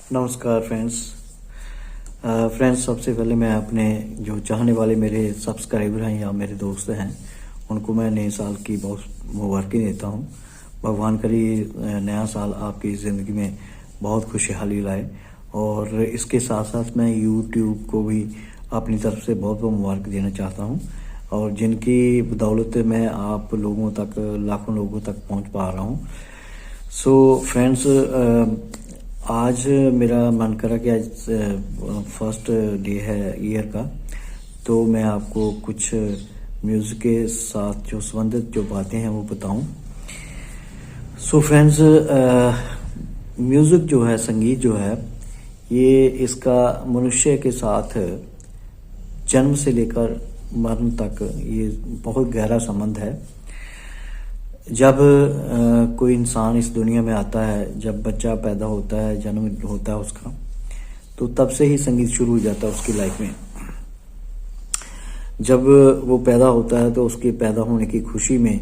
नमस्कार फ्रेंड्स सबसे पहले मैं अपने जो चाहने वाले मेरे सब्सक्राइबर हैं या मेरे दोस्त हैं उनको मैं नए साल की बहुत मुबारकी देता हूं। भगवान करे नया साल आपकी ज़िंदगी में बहुत खुशहाली लाए। और इसके साथ साथ मैं यूट्यूब को भी अपनी तरफ से बहुत बहुत मुबारक देना चाहता हूं, और जिनकी बदौलत मैं आप लोगों तक, लाखों लोगों तक पहुंच पा रहा हूं। सो फ्रेंड्स, आज मेरा मन करा कि आज फर्स्ट डे है ईयर का, तो मैं आपको कुछ म्यूज़िक के साथ जो संबंधित जो बातें हैं वो बताऊं। सो फ्रेंड्स, म्यूज़िक जो है, संगीत जो है, ये इसका मनुष्य के साथ जन्म से लेकर मरण तक ये बहुत गहरा संबंध है। जब कोई इंसान इस दुनिया में आता है, जब बच्चा पैदा होता है, जन्म होता है उसका, तो तब से ही संगीत शुरू हो जाता है उसकी लाइफ में। जब वो पैदा होता है तो उसके पैदा होने की खुशी में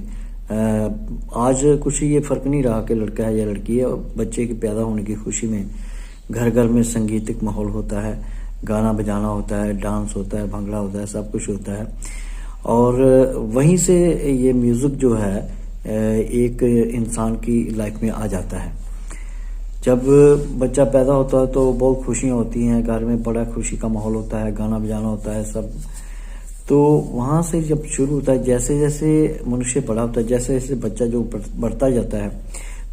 आज कुछ ये फर्क नहीं रहा कि लड़का है या लड़की है, बच्चे के पैदा होने की खुशी में घर घर में संगीतिक माहौल होता है, गाना बजाना होता है, डांस होता है, भंगड़ा होता है, सब कुछ होता है। और वहीं से ये म्यूज़िक जो है एक इंसान की लाइफ में आ जाता है। जब बच्चा पैदा होता है तो बहुत खुशियाँ होती हैं, घर में बड़ा खुशी का माहौल होता है, गाना बजाना होता है सब। तो वहाँ से जब शुरू होता है, जैसे जैसे मनुष्य बड़ा होता है, जैसे जैसे बच्चा जो बढ़ता जाता है,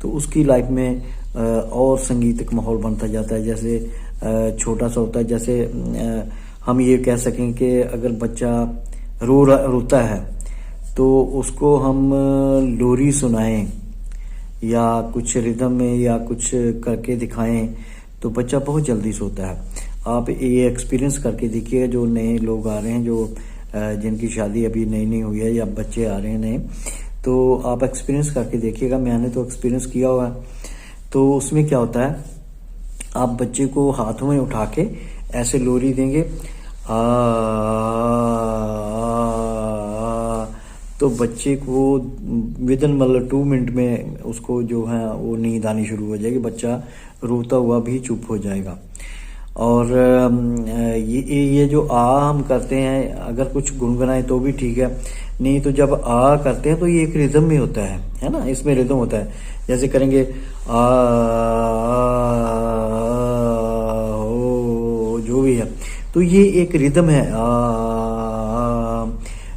तो उसकी लाइफ में और संगीतिक माहौल बनता जाता है। जैसे छोटा सा होता है, जैसे हम ये कह सकें कि अगर बच्चा रोता है तो उसको हम लोरी सुनाएं या कुछ रिदम में या कुछ करके दिखाएं तो बच्चा बहुत जल्दी सोता है। आप ये एक्सपीरियंस करके देखिएगा, जो नए लोग आ रहे हैं, जो जिनकी शादी अभी नई नई हुई है या बच्चे आ रहे हैं नए, तो आप एक्सपीरियंस करके देखिएगा। मैंने तो एक्सपीरियंस किया हुआ है। तो उसमें क्या होता है, आप बच्चे को हाथों में उठा के ऐसे लोरी देंगे, तो बच्चे को विदिन मतलब 2 मिनट में उसको जो है वो नींद आनी शुरू हो जाएगी, बच्चा रोता हुआ भी चुप हो जाएगा। और ये जो हम करते हैं, अगर कुछ गुनगुनाए तो भी ठीक है, नहीं तो जब करते हैं तो ये एक रिदम में होता है ना, इसमें रिदम होता है। जैसे करेंगे ओ, जो भी है, तो ये एक रिदम है,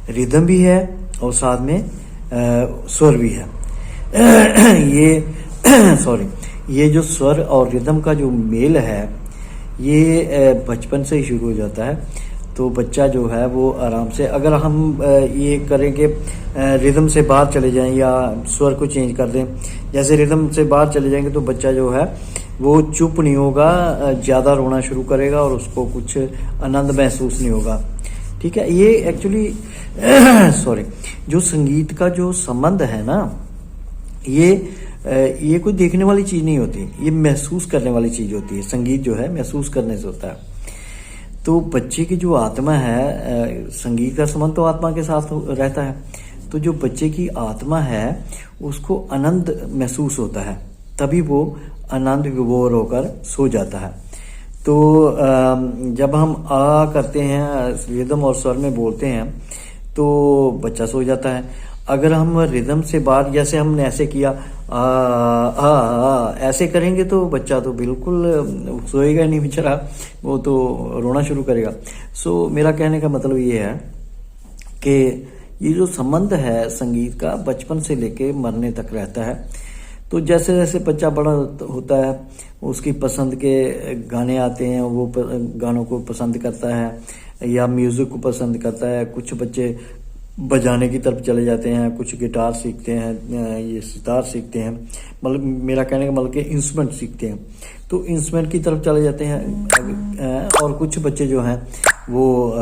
रिदम भी है और साथ में स्वर भी है। ये सॉरी, ये जो स्वर और रिदम का जो मेल है, ये बचपन से ही शुरू हो जाता है। तो बच्चा जो है वो आराम से, अगर हम ये करें कि रिदम से बाहर चले जाएं या स्वर को चेंज कर दें, जैसे रिदम से बाहर चले जाएंगे तो बच्चा जो है वो चुप नहीं होगा, ज़्यादा रोना शुरू करेगा और उसको कुछ आनंद महसूस नहीं होगा। ठीक है, ये एक्चुअली सॉरी, जो संगीत का जो संबंध है ना, ये कोई देखने वाली चीज नहीं होती, ये महसूस करने वाली चीज होती है। संगीत जो है महसूस करने से होता है। तो बच्चे की जो आत्मा है, संगीत का संबंध तो आत्मा के साथ रहता है, तो जो बच्चे की आत्मा है उसको आनंद महसूस होता है, तभी वो आनंद विभोर होकर सो जाता है। तो जब हम करते हैं, रिदम और स्वर में बोलते हैं, तो बच्चा सो जाता है। अगर हम रिदम से बाहर, जैसे हमने ऐसे किया ऐसे करेंगे तो बच्चा तो बिल्कुल सोएगा नहीं बेचारा, वो तो रोना शुरू करेगा। सो मेरा कहने का मतलब ये है कि ये जो संबंध है संगीत का, बचपन से लेके मरने तक रहता है। तो जैसे जैसे बच्चा बड़ा होता है, उसकी पसंद के गाने आते हैं, वो गानों को पसंद करता है या म्यूज़िक को पसंद करता है। कुछ बच्चे बजाने की तरफ चले जाते हैं, कुछ गिटार सीखते हैं, ये सितार सीखते हैं, मतलब मेरा कहने का मतलब कि इंस्ट्रूमेंट सीखते हैं, तो इंस्ट्रूमेंट की तरफ चले जाते हैं। और कुछ बच्चे जो हैं वो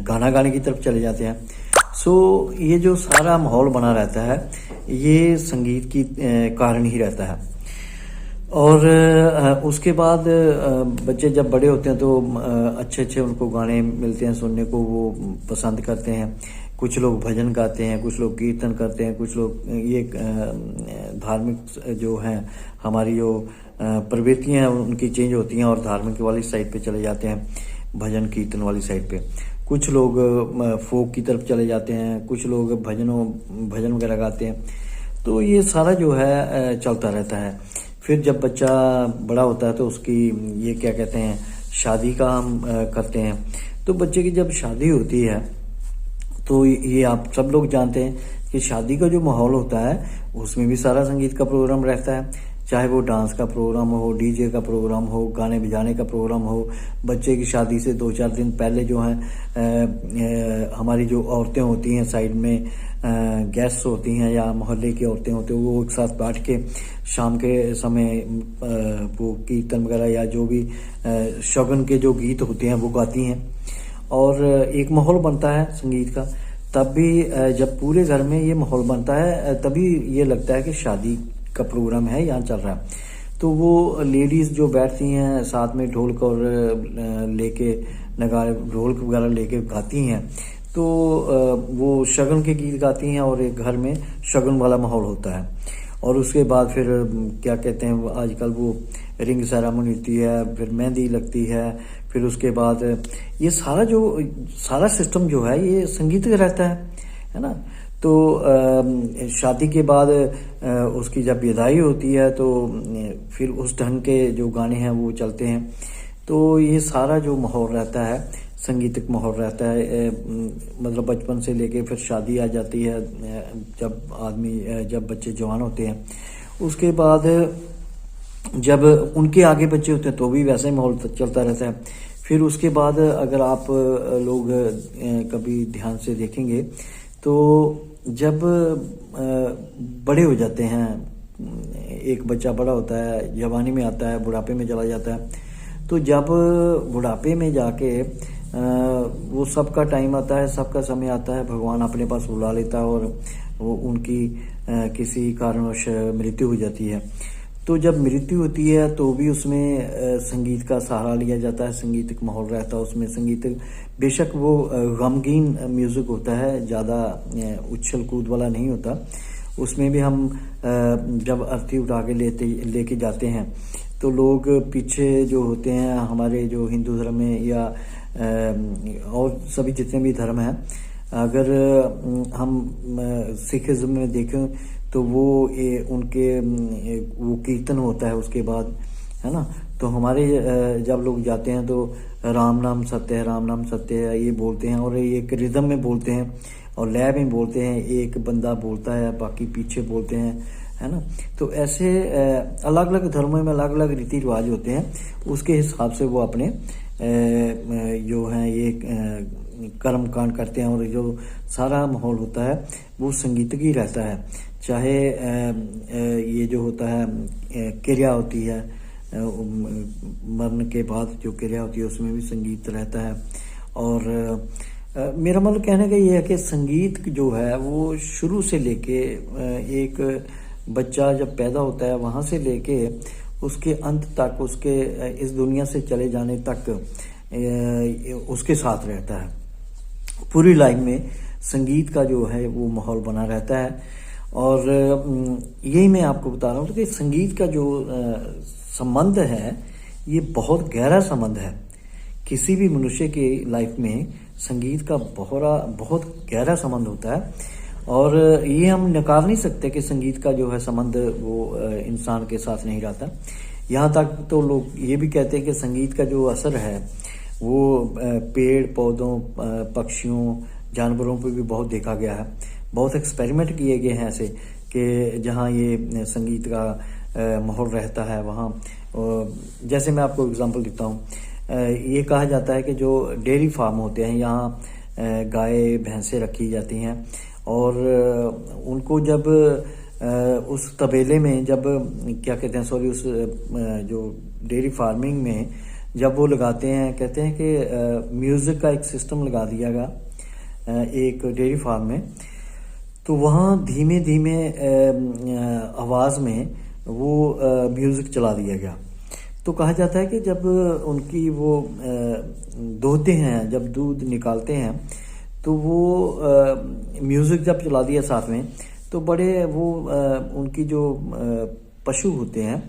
गाना गाने की तरफ चले जाते हैं। सो ये जो सारा माहौल बना रहता है, ये संगीत की कारण ही रहता है। और उसके बाद बच्चे जब बड़े होते हैं तो अच्छे अच्छे उनको गाने मिलते हैं सुनने को, वो पसंद करते हैं। कुछ लोग भजन गाते हैं, कुछ लोग कीर्तन करते हैं, कुछ लोग ये धार्मिक जो हैं हमारी जो प्रवृत्तियां हैं उनकी चेंज होती हैं और धार्मिक वाली साइड पे चले जाते हैं, भजन कीर्तन वाली साइड पे। कुछ लोग फोक की तरफ चले जाते हैं, कुछ लोग भजन वगैरह गाते हैं। तो ये सारा जो है चलता रहता है। फिर जब बच्चा बड़ा होता है तो उसकी ये क्या कहते हैं, शादी का हम करते हैं। तो बच्चे की जब शादी होती है तो ये आप सब लोग जानते हैं कि शादी का जो माहौल होता है उसमें भी सारा संगीत का प्रोग्राम रहता है। चाहे वो डांस का प्रोग्राम हो, डीजे का प्रोग्राम हो, गाने बजाने का प्रोग्राम हो। बच्चे की शादी से 2-4 दिन पहले जो है हमारी जो औरतें होती हैं साइड में, गेस्ट होती हैं या मोहल्ले की औरतें होती हैं, वो एक साथ बैठ के शाम के समय वो कीर्तन वगैरह या जो भी शगन के जो गीत होते हैं वो गाती हैं और एक माहौल बनता है संगीत का। तब भी जब पूरे घर में ये माहौल बनता है तभी ये लगता है कि शादी का प्रोग्राम है, यहाँ चल रहा है। तो वो लेडीज जो बैठती हैं साथ में ढोलक और लेके नगाड़े ढोलक वगैरह लेके गाती हैं, तो वो शगन के गीत गाती हैं और एक घर में शगन वाला माहौल होता है। और उसके बाद फिर क्या कहते हैं, आजकल वो रिंग सेरेमनी होती है, फिर मेहंदी लगती है, फिर उसके बाद ये सारा सिस्टम जो है ये संगीत का रहता है ना। तो शादी के बाद उसकी जब विदाई होती है तो फिर उस ढंग के जो गाने हैं वो चलते हैं। तो ये सारा जो माहौल रहता है संगीतक माहौल रहता है, मतलब बचपन से लेके फिर शादी आ जाती है, जब बच्चे जवान होते हैं। उसके बाद जब उनके आगे बच्चे होते हैं तो भी वैसे ही माहौल चलता रहता है। फिर उसके बाद अगर आप लोग कभी ध्यान से देखेंगे तो जब बड़े हो जाते हैं, एक बच्चा बड़ा होता है, जवानी में आता है, बुढ़ापे में चला जाता है। तो जब बुढ़ापे में जाके वो सबका टाइम आता है, सबका समय आता है, भगवान अपने पास बुला लेता है और वो उनकी किसी कारणवश मृत्यु हो जाती है। तो जब मृत्यु होती है तो भी उसमें संगीत का सहारा लिया जाता है, संगीतक माहौल रहता है उसमें। संगीत बेशक वो गमगीन म्यूजिक होता है, ज़्यादा उछल कूद वाला नहीं होता। उसमें भी हम जब अर्थी उठा के लेके जाते हैं तो लोग पीछे जो होते हैं, हमारे जो हिंदू धर्म में या और सभी जितने भी धर्म हैं, अगर हम सिखिज्म में देखें तो वो उनके वो कीर्तन होता है उसके बाद, है ना। तो हमारे जब लोग जाते हैं तो राम नाम सत्य है, राम नाम सत्य है ये बोलते हैं और ये एक रिदम में बोलते हैं और लय में बोलते हैं। एक बंदा बोलता है, बाकी पीछे बोलते हैं, है ना। तो ऐसे अलग अलग धर्मों में अलग अलग रीति रिवाज होते हैं, उसके हिसाब से वो अपने जो है ये कर्म कांड करते हैं और जो सारा माहौल होता है वो संगीतक ही रहता है। चाहे ये जो होता है क्रिया होती है, मरने के बाद जो क्रिया होती है उसमें भी संगीत रहता है। और मेरा मतलब कहने का ये है कि संगीत जो है वो शुरू से लेके एक बच्चा जब पैदा होता है वहाँ से लेके उसके अंत तक, उसके इस दुनिया से चले जाने तक उसके साथ रहता है। पूरी लाइफ में संगीत का जो है वो माहौल बना रहता है। और यही मैं आपको बता रहा हूँ कि संगीत का जो संबंध है ये बहुत गहरा संबंध है। किसी भी मनुष्य की लाइफ में संगीत का बहुत गहरा संबंध होता है और ये हम नकार नहीं सकते कि संगीत का जो है संबंध वो इंसान के साथ नहीं रहता। यहाँ तक तो लोग ये भी कहते हैं कि संगीत का जो असर है वो पेड़ पौधों, पक्षियों, जानवरों पर भी बहुत देखा गया है। बहुत एक्सपेरिमेंट किए गए हैं ऐसे कि जहाँ ये संगीत का माहौल रहता है वहाँ। जैसे मैं आपको एग्जांपल देता हूँ, ये कहा जाता है कि जो डेयरी फार्म होते हैं यहाँ गाय भैंसें रखी जाती हैं और उनको जब उस तबेले में जब क्या कहते हैं, सॉरी, उस जो डेयरी फार्मिंग में जब वो लगाते हैं, कहते हैं कि म्यूज़िक का एक सिस्टम लगा दिया गया एक डेयरी फार्म में। तो वहाँ धीमे धीमे आवाज़ में वो म्यूज़िक चला दिया गया। तो कहा जाता है कि जब उनकी वो दोहते हैं, जब दूध निकालते हैं तो वो म्यूज़िक जब चला दिया साथ में, तो बड़े वो उनकी जो पशु होते हैं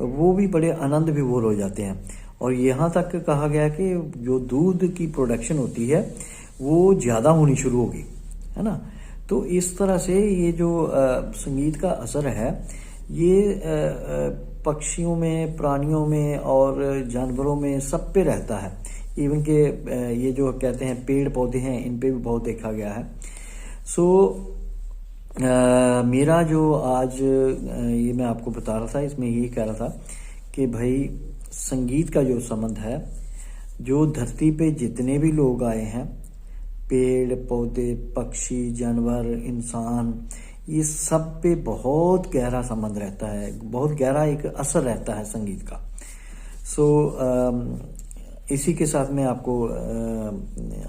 वो भी बड़े आनंद विभोर हो जाते हैं। और यहाँ तक कहा गया कि जो दूध की प्रोडक्शन होती है वो ज़्यादा होनी शुरू होगी, है ना। तो इस तरह से ये जो संगीत का असर है ये पक्षियों में, प्राणियों में और जानवरों में सब पे रहता है। इवन के ये जो कहते हैं पेड़ पौधे हैं, इन पे भी बहुत देखा गया है। सो मेरा जो आज ये मैं आपको बता रहा था, इसमें यही कह रहा था कि भाई संगीत का जो संबंध है, जो धरती पे जितने भी लोग आए हैं, पेड़ पौधे, पक्षी, जानवर, इंसान, ये सब पे बहुत गहरा संबंध रहता है, बहुत गहरा एक असर रहता है संगीत का। सो इसी के साथ मैं आपको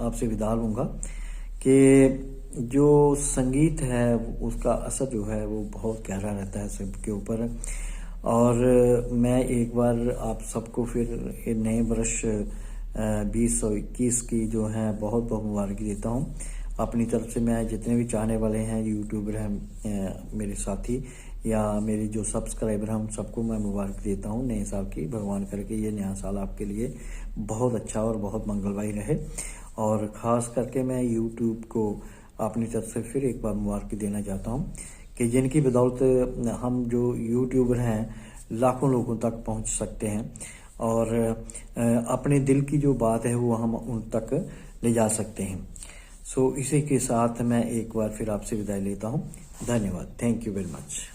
आपसे विदा लूँगा कि जो संगीत है उसका असर जो है वो बहुत गहरा रहता है सबके ऊपर। और मैं एक बार आप सबको फिर नए वर्ष 2021 की जो है बहुत बहुत मुबारकी देता हूँ। अपनी तरफ से मैं जितने भी चाहने वाले हैं, यूट्यूबर हैं, मेरे साथी या मेरे जो सब्सक्राइबर हैं, उन सबको मैं मुबारक देता हूँ नए साल की। भगवान करके ये नया साल आपके लिए बहुत अच्छा और बहुत मंगलमय रहे। और ख़ास करके मैं यूट्यूब को अपनी तरफ से फिर एक बार मुबारकी देना चाहता हूँ कि जिनकी बदौलत हम जो यूट्यूबर हैं लाखों लोगों तक पहुँच सकते हैं और अपने दिल की जो बात है वो हम उन तक ले जा सकते हैं। सो इसी के साथ मैं एक बार फिर आपसे विदाई लेता हूँ। धन्यवाद। Thank you very much.